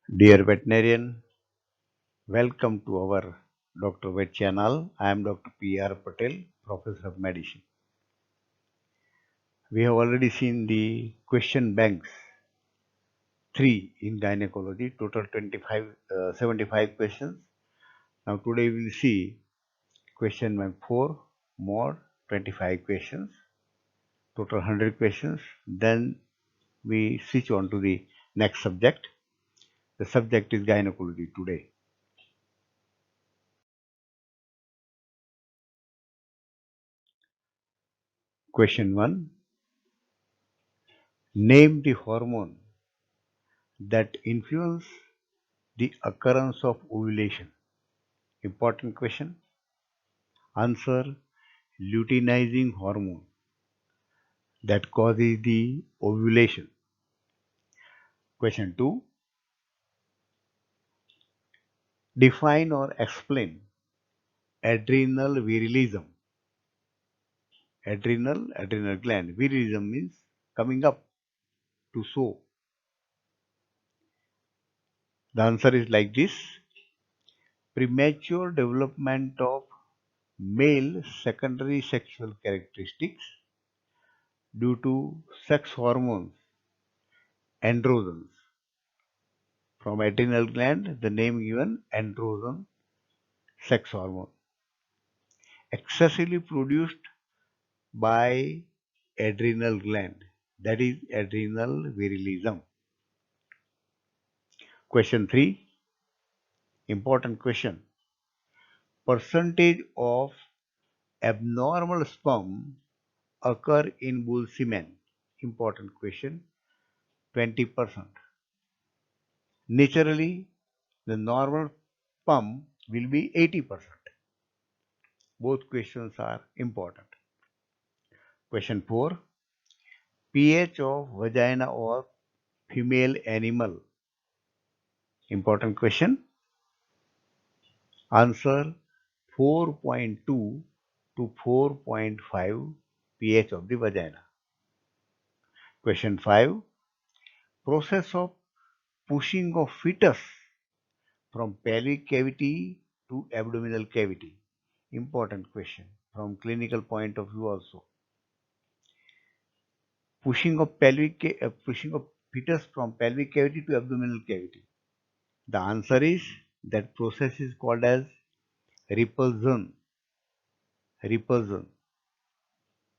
Dear veterinarian, welcome to our Dr. Vet channel. I am Dr. P.R. Patel, Professor of Medicine. We have already seen the question banks 3 in gynecology, total 75 questions. Now today we will see question bank 4 more 25 questions, total 100 questions. Then we switch on to the next subject. The subject is gynecology today. Question 1. Name the hormone that influence the occurrence of ovulation. Important question. Answer: luteinizing hormone that causes the ovulation. Question 2. Define or explain adrenal virilism. Adrenal gland. Virilism means coming up to sow. The answer is like this: premature development of male secondary sexual characteristics due to sex hormones, androgens. From adrenal gland, the name given androgen, sex hormone, excessively produced by adrenal gland, that is adrenal virilism. Question 3, important question. Percentage of abnormal sperm occur in bull semen. Important question. 20%. Naturally, the normal sperm will be 80%. Both questions are important. Question 4. pH of vagina or female animal. Important question. Answer: 4.2 to 4.5 pH of the vagina. Question 5. Process of pushing of fetus from pelvic cavity to abdominal cavity. Important question from clinical point of view also. Pushing of fetus from pelvic cavity to abdominal cavity. The answer is that process is called as repulsion. Repulsion.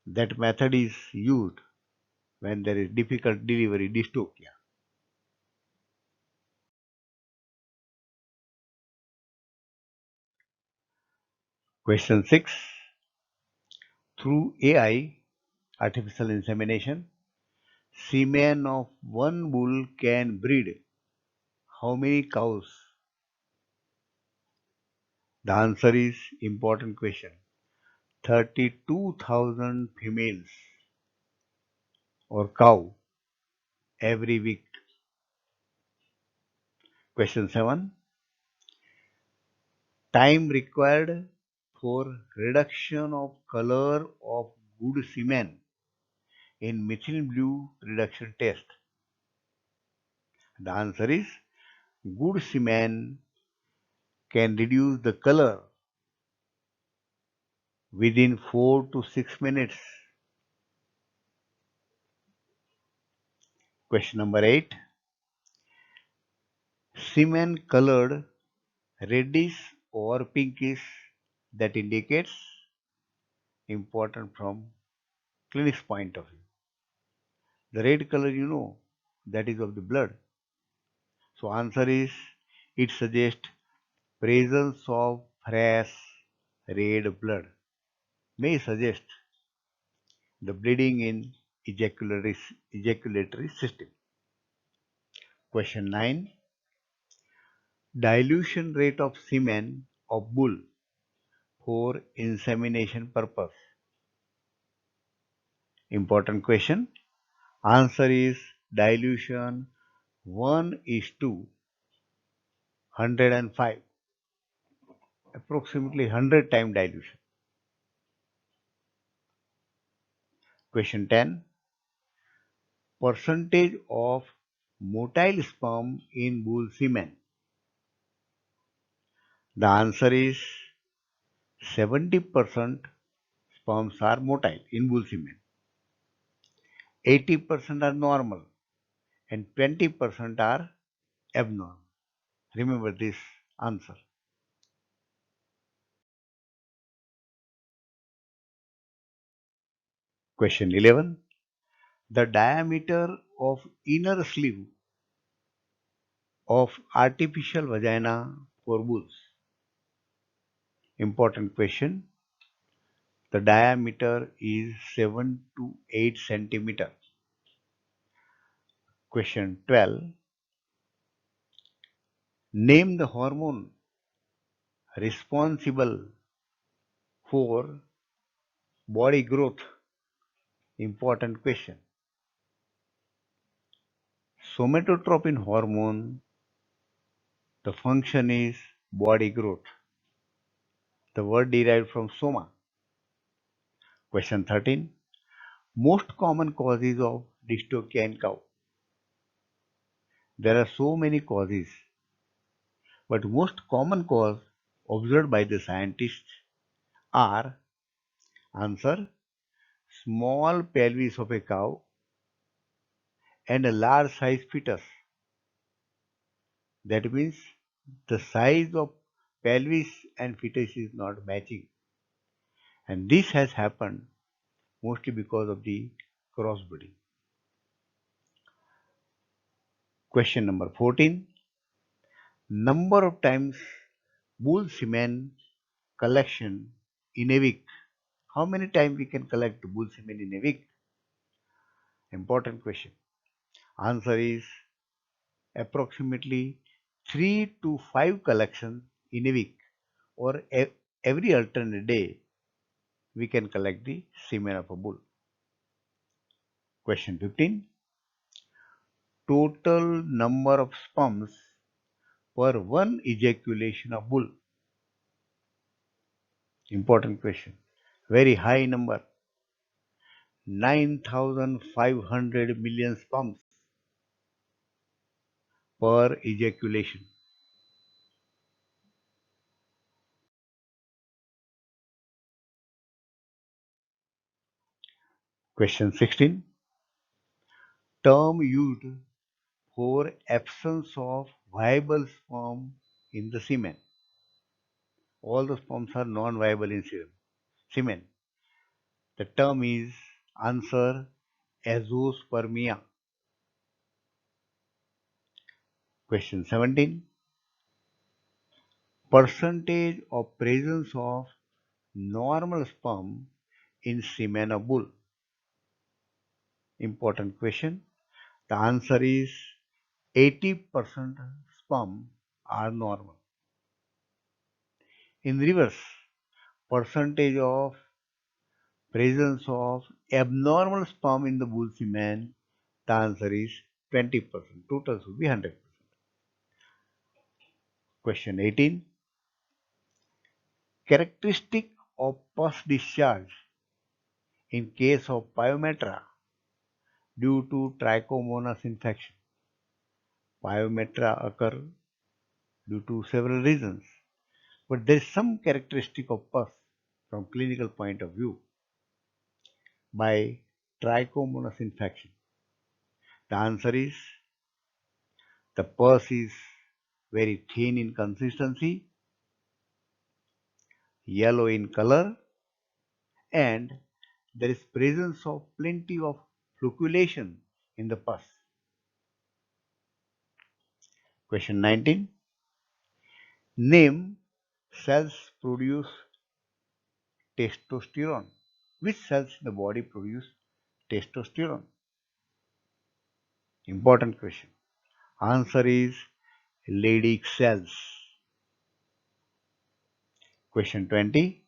That method is used when there is difficult delivery, dystocia. Question 6. Through AI, artificial insemination, semen of one bull can breed how many cows? The answer is important question. 32,000 females or cow every week. Question 7. Time required for reduction of color of good semen in methylene blue reduction test. The answer is good semen can reduce the color within 4 to 6 minutes. Question number 8. Semen colored reddish or pinkish, that indicates important from clinic's point of view. The red color, that is of the blood. So answer is, it suggests presence of fresh red blood. May suggest the bleeding in ejaculatory system. Question 9. Dilution rate of semen of bull for insemination purpose. Important question. Answer is dilution 1:105, approximately 100 time dilution. Question 10. Percentage of motile sperm in bull semen? The answer is 70% sperms are motile in bull semen, 80% are normal, and 20% are abnormal. Remember this answer. Question 11. The diameter of inner sleeve of artificial vagina for bulls. Important question. The diameter is 7 to 8 centimeter. Question 12. Name the hormone responsible for body growth. Important question. Somatotropin hormone, the function is body growth. The word derived from soma. Question 13. Most common causes of dystocia in cow. There are so many causes, but most common cause observed by the scientists are: answer, small pelvis of a cow and a large size fetus. That means the size of pelvis and fetus is not matching, and this has happened mostly because of the crossbreeding. Question number 14. Number of times bull semen collection in a week. How many times we can collect bull semen in a week? Important question. Answer is approximately 3 to 5 collections in a week, or every alternate day we can collect the semen of a bull. Question 15. Total number of sperms per one ejaculation of bull. Important question. Very high number. 9,500 million sperms per ejaculation. Question 16. Term used for absence of viable sperm in the semen. All the sperms are non-viable in semen. The term is answer azoospermia. Question 17. Percentage of presence of normal sperm in semen of bull. Important question. The answer is 80% sperm are normal. In reverse, percentage of presence of abnormal sperm in the bull semen, the answer is 20%. Total should be 100%. Question 18. Characteristic of pus discharge in case of pyometra due to trichomonas infection. Pyometra occur due to several reasons, but there is some characteristic of pus from clinical point of view by trichomonas infection. The answer is the pus is very thin in consistency, yellow in color, and there is presence of plenty of flocculation in the pus. Question 19. Name cells produce testosterone. Which cells in the body produce testosterone? Important question. Answer is Leydig cells. Question 20.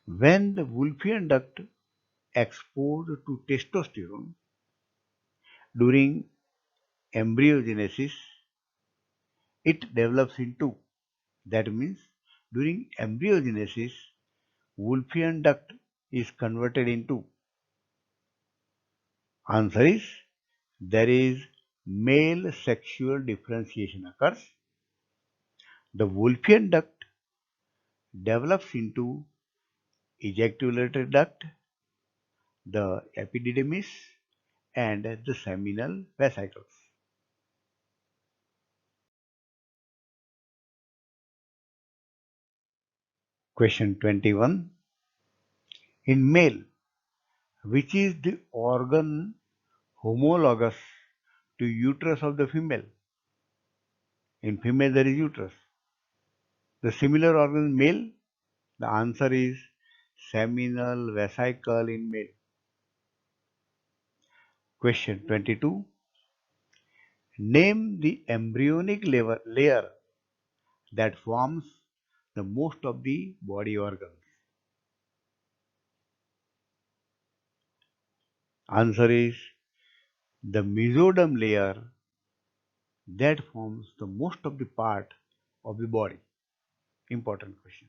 When the Wolffian duct exposed to testosterone during embryogenesis, it develops into. That means during embryogenesis, Wolffian duct is converted into. Answer is there is male sexual differentiation occurs. The Wolffian duct develops into ejaculatory duct, the epididymis, and the seminal vesicles. Question 21. In male, which is the organ homologous to uterus of the female? In female, there is uterus. The similar organ in male, the answer is seminal vesicle in male. Question 22. Name the embryonic layer that forms the most of the body organs. Answer is the mesoderm layer that forms the most of the part of the body. Important question.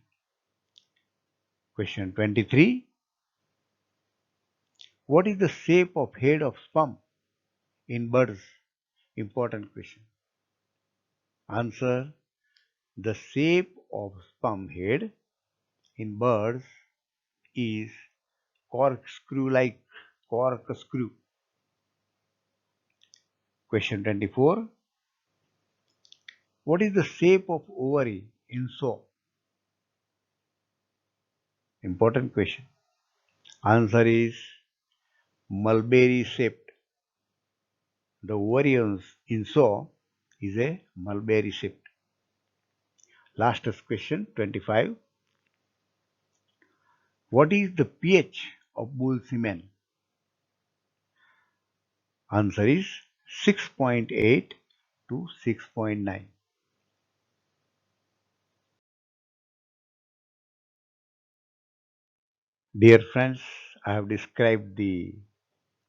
Question 23. What is the shape of head of sperm in birds? Important question. Answer: the shape of sperm head in birds is corkscrew-like. Corkscrew. Question 24. What is the shape of ovary in sow? Important question. Answer is mulberry shaped. The ovary in sow is a mulberry shaped. Last question 25. What is the pH of bull semen? Answer is 6.8 to 6.9. Dear friends, I have described the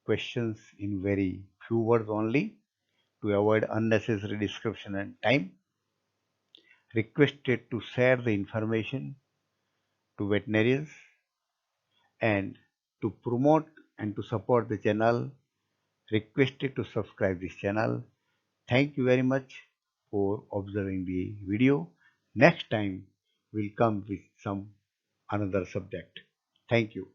questions in very few words only to avoid unnecessary description and time. Requested to share the information to veterinarians and to promote and to support the channel. Requested to subscribe this channel. Thank you very much for observing the video. Next time we'll come with some another subject. Thank you.